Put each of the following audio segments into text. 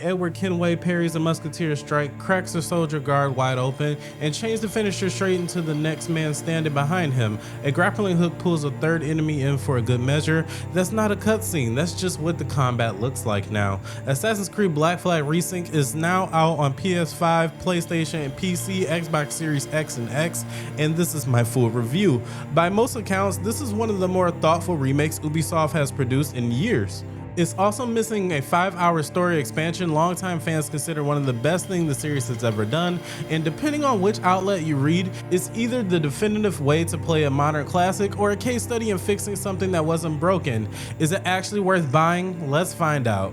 Edward Kenway parries a musketeer strike, cracks a soldier guard wide open, and chains the finisher straight into the next man standing behind him. A grappling hook pulls a third enemy in for a good measure. That's not a cutscene, that's just what the combat looks like now. Assassin's Creed Black Flag Resynced is now out on PS5, PlayStation, and PC, Xbox Series X and X, and this is my full review. By most accounts, this is one of the more thoughtful remakes Ubisoft has produced in years. It's also missing a 5-hour story expansion longtime fans consider one of the best things the series has ever done, and depending on which outlet you read, it's either the definitive way to play a modern classic or a case study in fixing something that wasn't broken. Is it actually worth buying? Let's find out.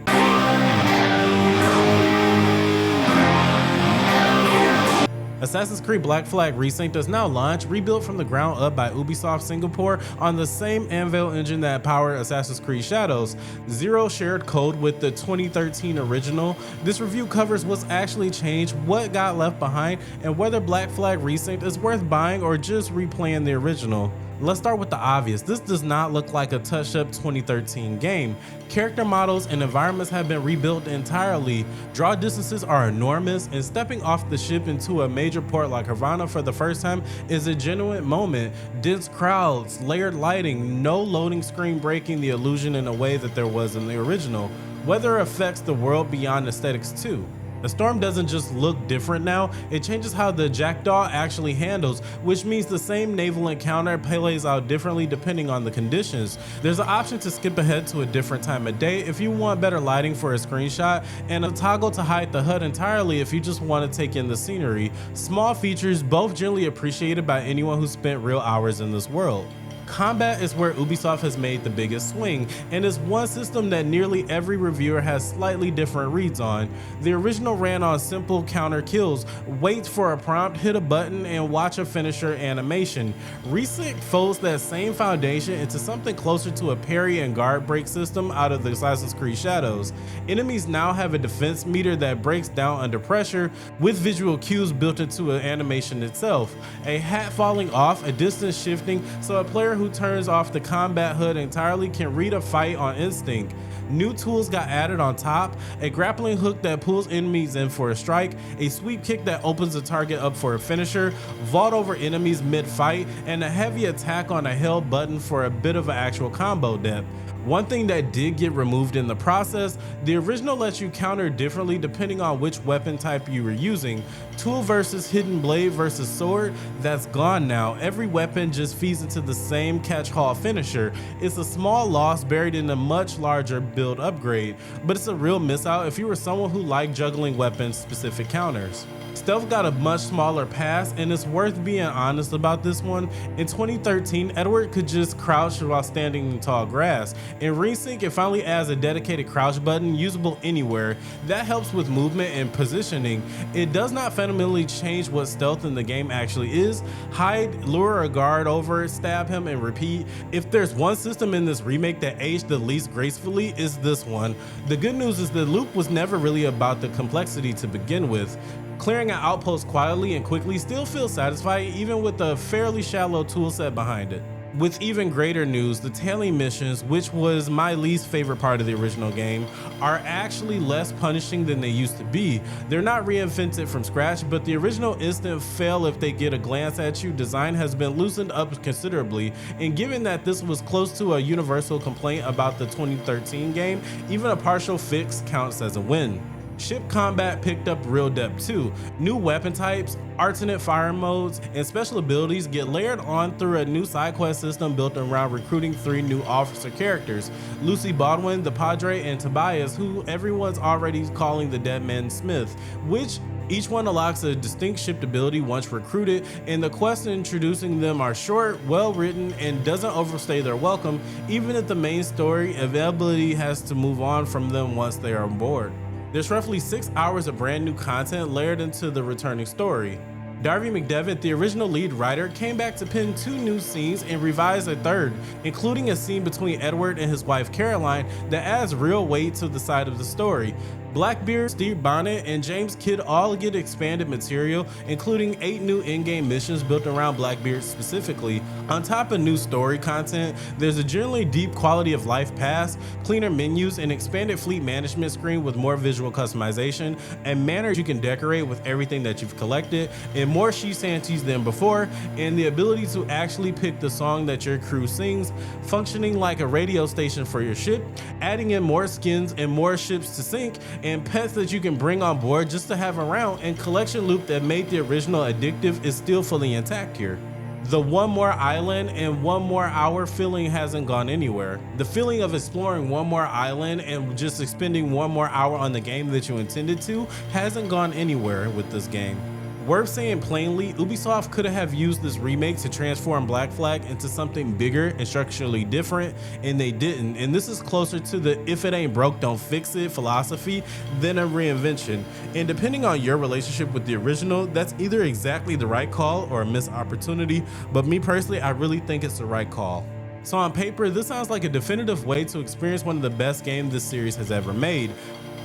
Assassin's Creed Black Flag Resynced is now launched, rebuilt from the ground up by Ubisoft Singapore on the same Anvil engine that powered Assassin's Creed Shadows. Zero shared code with the 2013 original. This review covers what's actually changed, what got left behind, and whether Black Flag Resynced is worth buying or just replaying the original. Let's start with the obvious. This does not look like a touch-up 2013 game. Character models and environments have been rebuilt entirely. Draw distances are enormous, and stepping off the ship into a major port like Havana for the first time is a genuine moment. Dense crowds, layered lighting, no loading screen breaking the illusion in a way that there was in the original. Weather affects the world beyond aesthetics too. The storm doesn't just look different now, it changes how the Jackdaw actually handles, which means the same naval encounter plays out differently depending on the conditions. There's an option to skip ahead to a different time of day if you want better lighting for a screenshot, and a toggle to hide the HUD entirely if you just want to take in the scenery. Small features, both generally appreciated by anyone who spent real hours in this world. Combat is where Ubisoft has made the biggest swing, and is one system that nearly every reviewer has slightly different reads on. The original ran on simple counter kills, wait for a prompt, hit a button, and watch a finisher animation. Resynced folds that same foundation into something closer to a parry and guard break system out of the Assassin's Creed Shadows. Enemies now have a defense meter that breaks down under pressure, with visual cues built into an animation itself. A hat falling off, a distance shifting, so a player who turns off the combat HUD entirely can read a fight on instinct. New tools got added on top, a grappling hook that pulls enemies in for a strike, a sweep kick that opens the target up for a finisher, vault over enemies mid-fight, and a heavy attack on a held button for a bit of an actual combo depth. One thing that did get removed in the process, the original lets you counter differently depending on which weapon type you were using. Tool versus hidden blade versus sword, that's gone now. Every weapon just feeds into the same catch-all finisher. It's a small loss buried in a much larger build upgrade, but it's a real miss out if you were someone who liked juggling weapons specific counters. Stealth got a much smaller pass, and it's worth being honest about this one. In 2013, Edward could just crouch while standing in tall grass. In Resynced, it finally adds a dedicated crouch button usable anywhere. That helps with movement and positioning. It does not fundamentally change what stealth in the game actually is. Hide, lure a guard over, stab him, and repeat. If there's one system in this remake that aged the least gracefully, it's this one. The good news is the loop was never really about the complexity to begin with. Clearing an outpost quietly and quickly still feels satisfying even with a fairly shallow toolset behind it. With even greater news, the tailing missions, which was my least favorite part of the original game, are actually less punishing than they used to be. They're not reinvented from scratch, but the original instant fail if they get a glance at you design has been loosened up considerably, and given that this was close to a universal complaint about the 2013 game, even a partial fix counts as a win. Ship combat picked up real depth too. New weapon types, alternate fire modes, and special abilities get layered on through a new side quest system built around recruiting 3 new officer characters, Lucy Baldwin, the Padre, and Tobias, who everyone's already calling the Dead Man Smith, which each one unlocks a distinct shipped ability once recruited, and the quests introducing them are short, well written, and doesn't overstay their welcome, even if the main story availability has to move on from them once they are on board. There's roughly 6 hours of brand new content layered into the returning story. Darby McDevitt, the original lead writer, came back to pen 2 new scenes and revise a third, including a scene between Edward and his wife Caroline that adds real weight to the side of the story. Blackbeard, Steve Bonnet, and James Kidd all get expanded material, including 8 new in-game missions built around Blackbeard specifically. On top of new story content, there's a generally deep quality of life pass, cleaner menus, an expanded fleet management screen with more visual customization, and manners you can decorate with everything that you've collected, and more she shanties than before, and the ability to actually pick the song that your crew sings, functioning like a radio station for your ship, adding in more skins and more ships to sink, and pets that you can bring on board just to have around, and collection loop that made the original addictive is still fully intact here. The one more island and one more hour feeling hasn't gone anywhere. The feeling of exploring one more island and just expending one more hour on the game that you intended to hasn't gone anywhere with this game. Worth saying plainly, Ubisoft could have used this remake to transform Black Flag into something bigger and structurally different, and they didn't, and this is closer to the if it ain't broke don't fix it philosophy than a reinvention. And depending on your relationship with the original, that's either exactly the right call or a missed opportunity, but me personally, I really think it's the right call. So on paper, this sounds like a definitive way to experience one of the best games this series has ever made.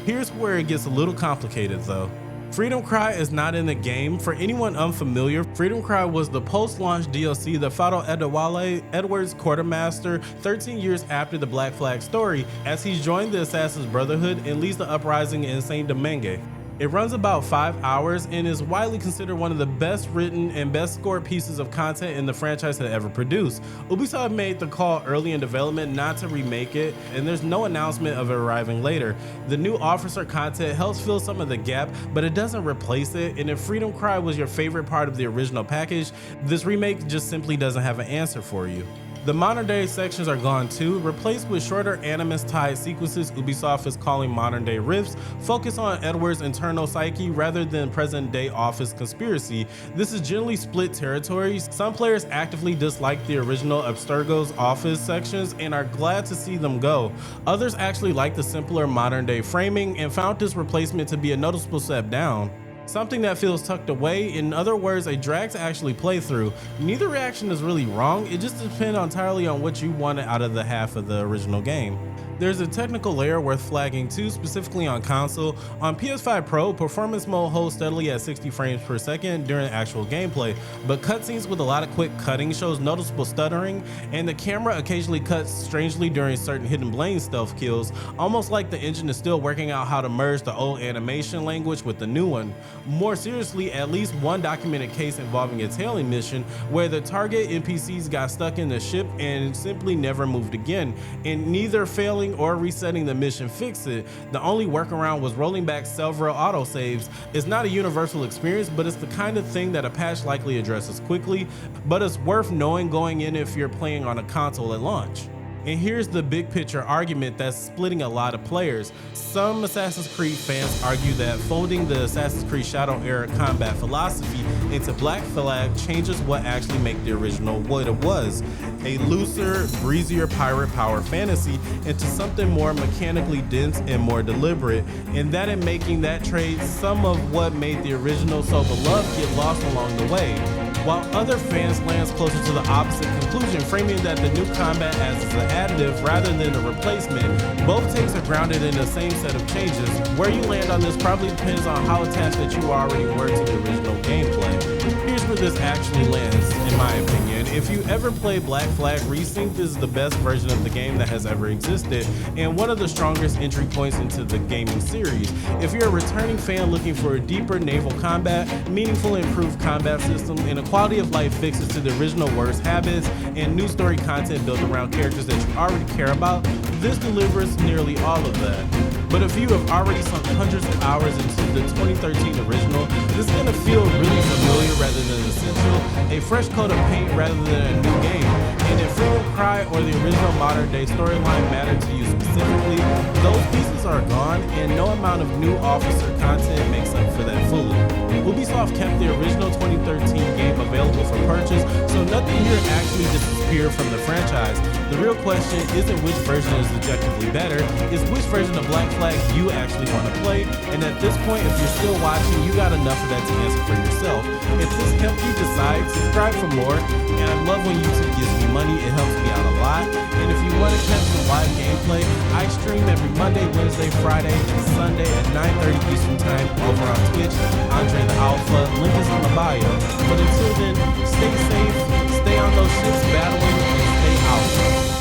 Here's where it gets a little complicated though. Freedom Cry is not in the game. For anyone unfamiliar, Freedom Cry was the post-launch DLC that followed Adewale Edwards' quartermaster 13 years after the Black Flag story, as he's joined the Assassin's Brotherhood and leads the uprising in Saint Domingue. It runs about 5 hours and is widely considered one of the best written and best scored pieces of content in the franchise had ever produced. Ubisoft made the call early in development not to remake it, and there's no announcement of it arriving later. The new officer content helps fill some of the gap, but it doesn't replace it, and if Freedom Cry was your favorite part of the original package, this remake just simply doesn't have an answer for you. The modern day sections are gone too, replaced with shorter Animus-tied sequences Ubisoft is calling modern day rifts, focus on Edward's internal psyche rather than present day office conspiracy. This is generally split territories. Some players actively dislike the original Abstergo's office sections and are glad to see them go. Others actually like the simpler modern day framing and found this replacement to be a noticeable step down. Something that feels tucked away, in other words, a drag to actually play through. Neither reaction is really wrong, it just depends entirely on what you wanted out of the half of the original game. There's a technical layer worth flagging too, specifically on console. On PS5 Pro, performance mode holds steadily at 60 frames per second during actual gameplay, but cutscenes with a lot of quick cutting shows noticeable stuttering, and the camera occasionally cuts strangely during certain hidden blade stealth kills, almost like the engine is still working out how to merge the old animation language with the new one. More seriously, at least one documented case involving a tailing mission where the target NPCs got stuck in the ship and simply never moved again, and neither failing or resetting the mission fixed it. The only workaround was rolling back several autosaves. It's not a universal experience, but it's the kind of thing that a patch likely addresses quickly, but it's worth knowing going in if you're playing on a console at launch. And here's the big picture argument that's splitting a lot of players. Some Assassin's Creed fans argue that folding the Assassin's Creed Shadow era combat philosophy into Black Flag changes what actually made the original what it was, a looser, breezier pirate power fantasy, into something more mechanically dense and more deliberate, and that in making that trade, some of what made the original so beloved get lost along the way. While other fans lands closer to the opposite conclusion, framing that the new combat as an additive rather than a replacement. Both takes are grounded in the same set of changes. Where you land on this probably depends on how attached that you already were to the original gameplay. Here's where this actually lands, in my opinion. If you ever play Black Flag Resynced, this is the best version of the game that has ever existed, and one of the strongest entry points into the gaming series. If you're a returning fan looking for a deeper naval combat, meaningful improved combat system, and a quality of life fixes to the original worst habits, and new story content built around characters that you already care about, this delivers nearly all of that. But if you have already sunk hundreds of hours into the 2013 original, this is going to feel really familiar rather than essential, a fresh coat of paint rather than a new game. And if Freedom Cry or the original modern day storyline matter to you specifically, those pieces are gone and no amount of new officer content makes up for that fully. Ubisoft kept the original 2013 game available for purchase, so nothing here actually disappeared from the franchise. The real question isn't which version is objectively better, it's which version of Black flag you actually want to play. And at this point, if you're still watching, you got enough of that to answer for yourself. If this helped you decide, subscribe for more. And I love when YouTube gives me money. It helps me out a lot. And if you want to catch some live gameplay, I stream every Monday, Wednesday, Friday, and Sunday at 9:30 Eastern Time over on Twitch. Andre the Alpha. Link is in the bio. But until then, stay safe, stay on those ships battling, and stay out.